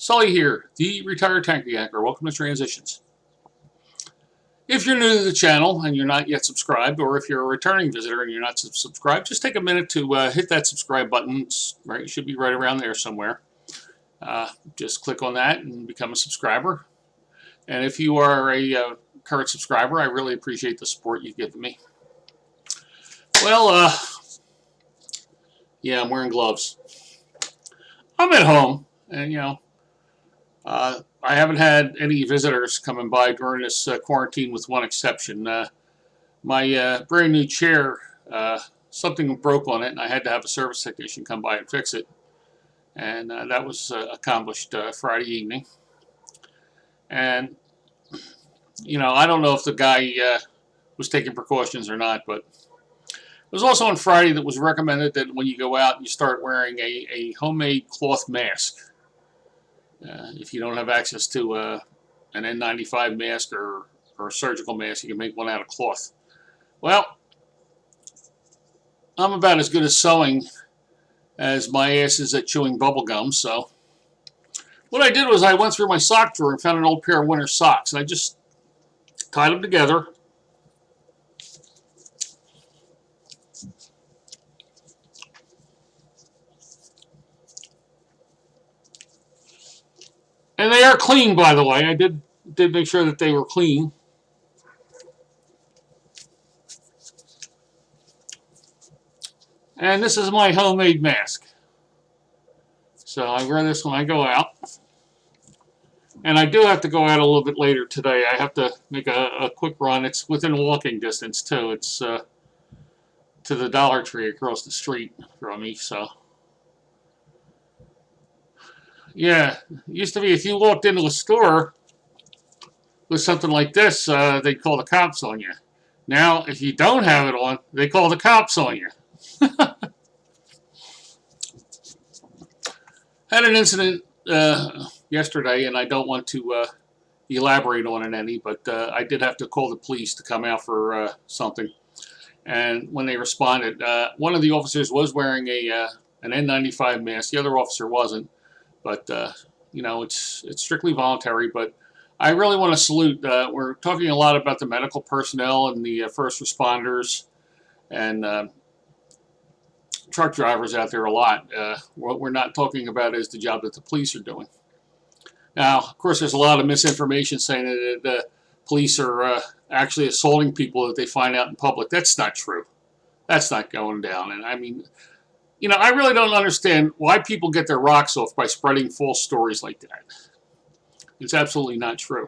Sully here, the retired tanker yanker. Welcome to Transitions. If you're new to the channel and you're not yet subscribed, or if you're a returning visitor and you're not subscribed, just take a minute to hit that subscribe button. It should be right around there somewhere. Just click on that and become a subscriber. And if you are a current subscriber, I really appreciate the support you've given me. Well, yeah, I'm wearing gloves. I'm at home, and I haven't had any visitors coming by during this quarantine, with one exception. My brand new chair, something broke on it, and I had to have a service technician come by and fix it. And that was accomplished Friday evening. And, I don't know if the guy was taking precautions or not, but it was also on Friday that was recommended that when you go out, you start wearing a homemade cloth mask. If you don't have access to an N95 mask or a surgical mask, you can make one out of cloth. Well, I'm about as good at sewing as my ass is at chewing bubble gum, so what I did was I went through my sock drawer and found an old pair of winter socks, and I just tied them together. And they are clean, by the way. I did make sure that they were clean. And this is my homemade mask. So I wear this when I go out. And I do have to go out a little bit later today. I have to make a quick run. It's within walking distance, too. It's to the Dollar Tree across the street from me, so... Yeah, it used to be if you walked into a store with something like this, they'd call the cops on you. Now, if you don't have it on, they call the cops on you. Had an incident yesterday, and I don't want to elaborate on it any, but I did have to call the police to come out for something. And when they responded, one of the officers was wearing an N95 mask. The other officer wasn't. But, it's strictly voluntary. But I really want to salute, we're talking a lot about the medical personnel and the first responders and truck drivers out there a lot. What we're not talking about is the job that the police are doing. Now, of course, there's a lot of misinformation saying that the police are actually assaulting people that they find out in public. That's not true. That's not going down. And I mean... I really don't understand why people get their rocks off by spreading false stories like that. It's absolutely not true.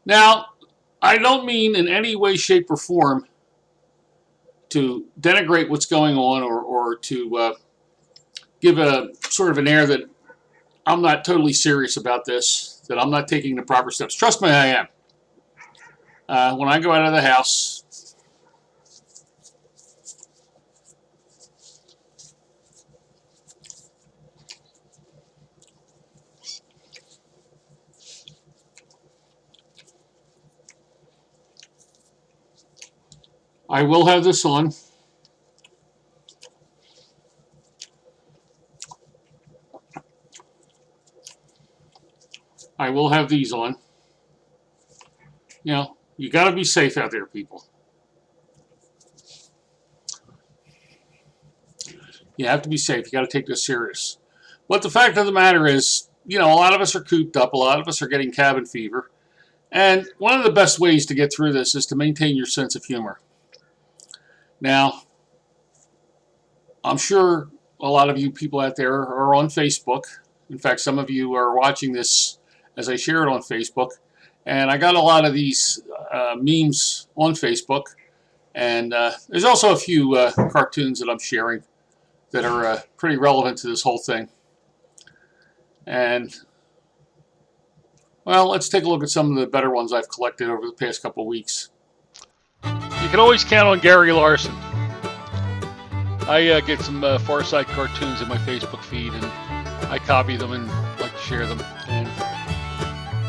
Now, I don't mean in any way, shape, or form to denigrate what's going on or to give a sort of an air that I'm not totally serious about this, that I'm not taking the proper steps. Trust me, I am. When I go out of the house... I will have this on. I will have these on. You got to be safe out there, people. You have to be safe. You got to take this serious. But the fact of the matter is, a lot of us are cooped up. A lot of us are getting cabin fever. And one of the best ways to get through this is to maintain your sense of humor. Now, I'm sure a lot of you people out there are on Facebook. In fact, some of you are watching this as I share it on Facebook. And I got a lot of these memes on Facebook. And there's also a few cartoons that I'm sharing that are pretty relevant to this whole thing. And, well, let's take a look at some of the better ones I've collected over the past couple of weeks. You can always count on Gary Larson. I get some Far Side cartoons in my Facebook feed, and I copy them and like to share them. And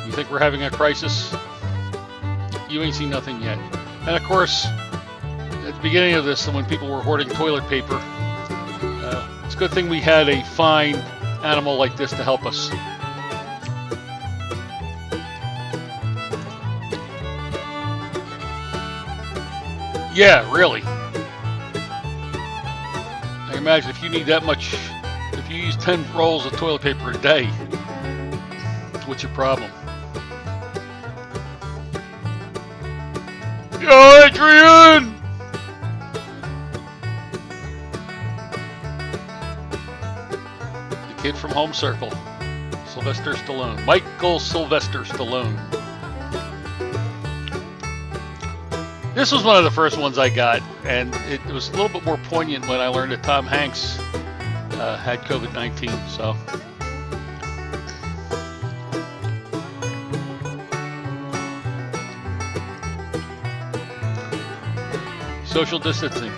you think we're having a crisis? You ain't seen nothing yet. And of course, at the beginning of this, when people were hoarding toilet paper, it's a good thing we had a fine animal like this to help us. Yeah, really. I imagine if you need that much, if you use 10 rolls of toilet paper a day, what's your problem? Yo, Adrian! The kid from Home Circle. Sylvester Stallone. Michael Sylvester Stallone. This was one of the first ones I got, and it was a little bit more poignant when I learned that Tom Hanks had COVID-19. So, social distancing.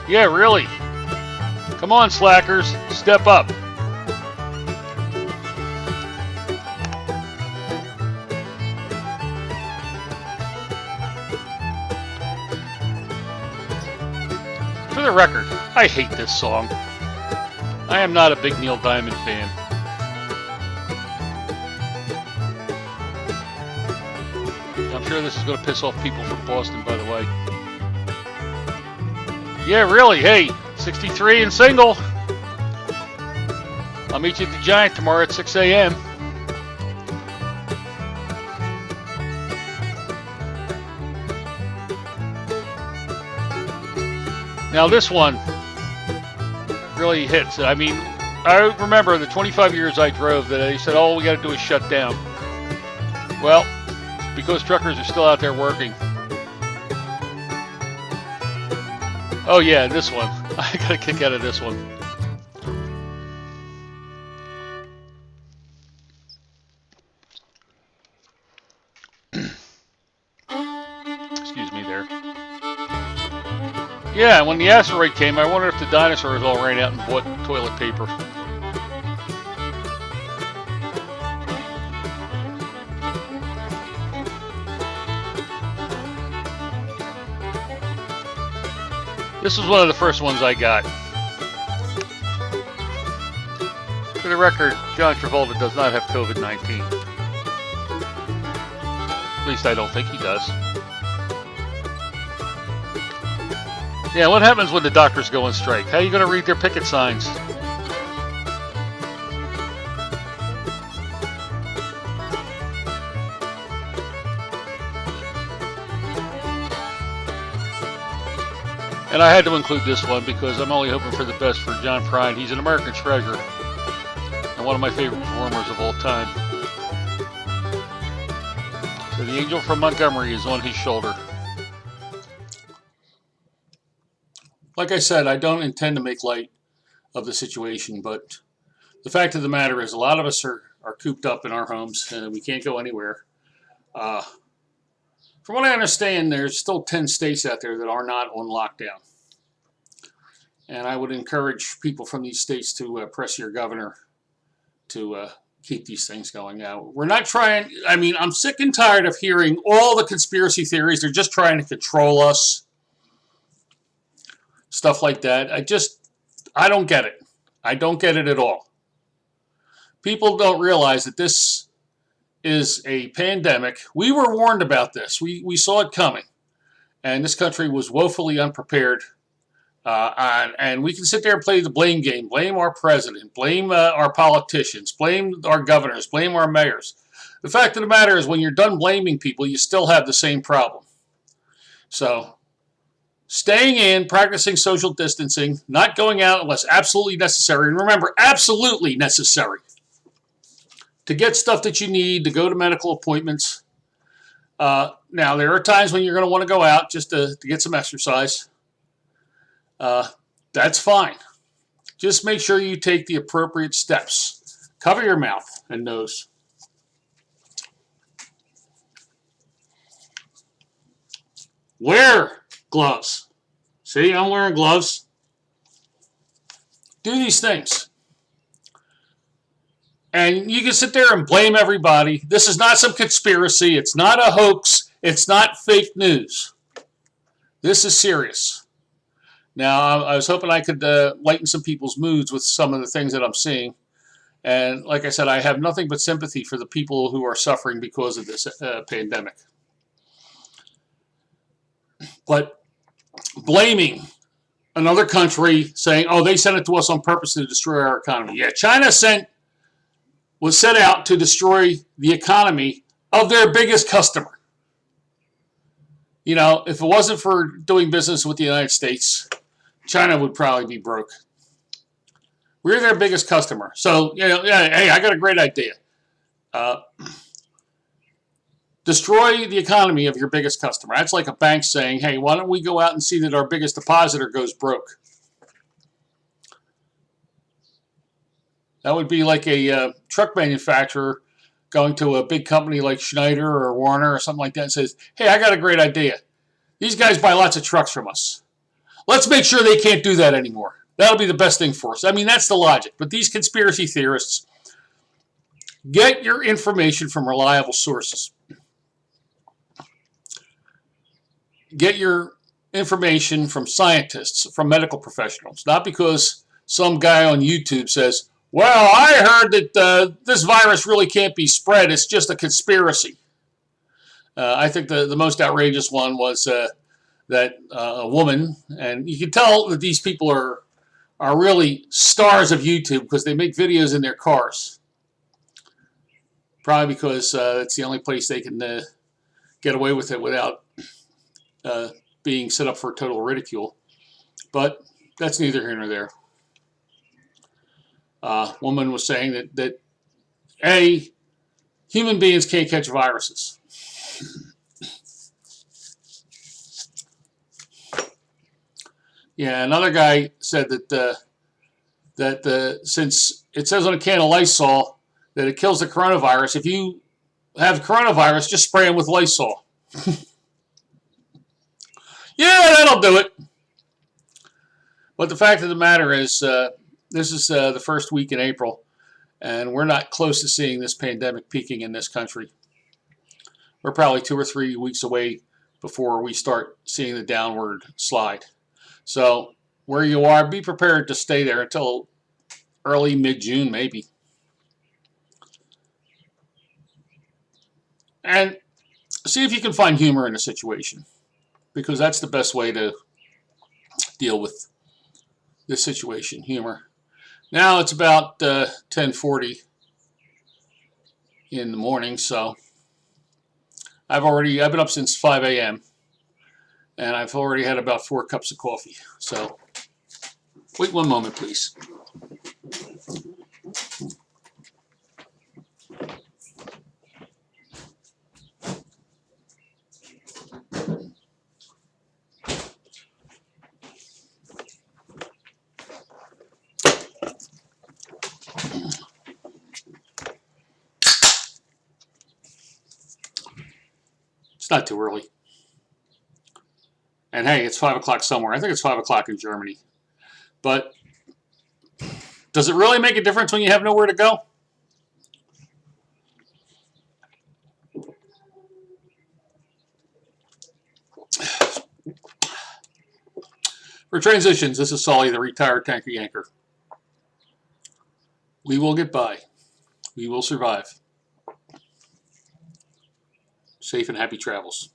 Yeah, really. Come on, slackers, step up. For the record, I hate this song. I am not a big Neil Diamond fan. I'm sure this is going to piss off people from Boston, by the way. Yeah, really. Hey, 63 and single. I'll meet you at the Giant tomorrow at 6 a.m. Now this one really hits. I mean, I remember the 25 years I drove that they said, all we got to do is shut down. Well, because truckers are still out there working. Oh yeah, this one. I got a kick out of this one. Excuse me there. Yeah, when the asteroid came, I wonder if the dinosaurs all ran out and bought toilet paper. This was one of the first ones I got. For the record, John Travolta does not have COVID-19. At least I don't think he does. Yeah, what happens when the doctors go on strike? How are you going to read their picket signs? And I had to include this one because I'm only hoping for the best for John Prine. He's an American treasure and one of my favorite performers of all time. So the angel from Montgomery is on his shoulder. Like I said, I don't intend to make light of the situation, but the fact of the matter is a lot of us are cooped up in our homes and we can't go anywhere. From what I understand, there's still 10 states out there that are not on lockdown. And I would encourage people from these states to press your governor to keep these things going. Now, we're not trying, I mean, I'm sick and tired of hearing all the conspiracy theories. They're just trying to control us. Stuff like that. I don't get it. I don't get it at all. People don't realize that this is a pandemic. We were warned about this. We saw it coming. And this country was woefully unprepared. And we can sit there and play the blame game. Blame our president. Blame our politicians. Blame our governors. Blame our mayors. The fact of the matter is when you're done blaming people, you still have the same problem. So, staying in, practicing social distancing, not going out unless absolutely necessary. And remember, absolutely necessary. To get stuff that you need, to go to medical appointments. Now, there are times when you're going to want to go out just to get some exercise. That's fine. Just make sure you take the appropriate steps. Cover your mouth and nose. Wear gloves. See, I'm wearing gloves. Do these things. And you can sit there and blame everybody. This is not some conspiracy. It's not a hoax. It's not fake news. This is serious. Now, I was hoping I could lighten some people's moods with some of the things that I'm seeing. And like I said, I have nothing but sympathy for the people who are suffering because of this pandemic. But blaming another country, saying, "Oh, they sent it to us on purpose to destroy our economy." Yeah, China was set out to destroy the economy of their biggest customer. You know, if it wasn't for doing business with the United States, China would probably be broke. We're their biggest customer. So, you know, yeah, hey, I got a great idea. Uh, destroy the economy of your biggest customer. That's like a bank saying, hey, why don't we go out and see that our biggest depositor goes broke? That would be like a truck manufacturer going to a big company like Schneider or Warner or something like that and says, hey, I got a great idea. These guys buy lots of trucks from us. Let's make sure they can't do that anymore. That'll be the best thing for us. I mean, that's the logic. But these conspiracy theorists, get your information from reliable sources. Get your information from scientists, from medical professionals, not because some guy on YouTube says, well, I heard that this virus really can't be spread. It's just a conspiracy. I think the most outrageous one was that a woman, and you can tell that these people are really stars of YouTube because they make videos in their cars. Probably because it's the only place they can get away with it without being set up for total ridicule. But that's neither here nor there. Woman was saying that human beings can't catch viruses. Yeah, another guy said that since it says on a can of Lysol that it kills the coronavirus, if you have coronavirus, just spray them with Lysol. Yeah, that'll do it. But the fact of the matter is, this is the first week in April, and we're not close to seeing this pandemic peaking in this country. We're probably 2 or 3 weeks away before we start seeing the downward slide. So where you are, be prepared to stay there until early, mid-June maybe. And see if you can find humor in the situation, because that's the best way to deal with this situation, humor. Now it's about 10:40 in the morning, so I've been up since 5 a.m. and I've already had about 4 cups of coffee. So wait one moment, please. It's not too early. And hey, it's 5 o'clock somewhere. I think it's 5 o'clock in Germany. But does it really make a difference when you have nowhere to go? For transitions, this is Sully, the retired tanker yanker. We will get by. We will survive. Safe and happy travels.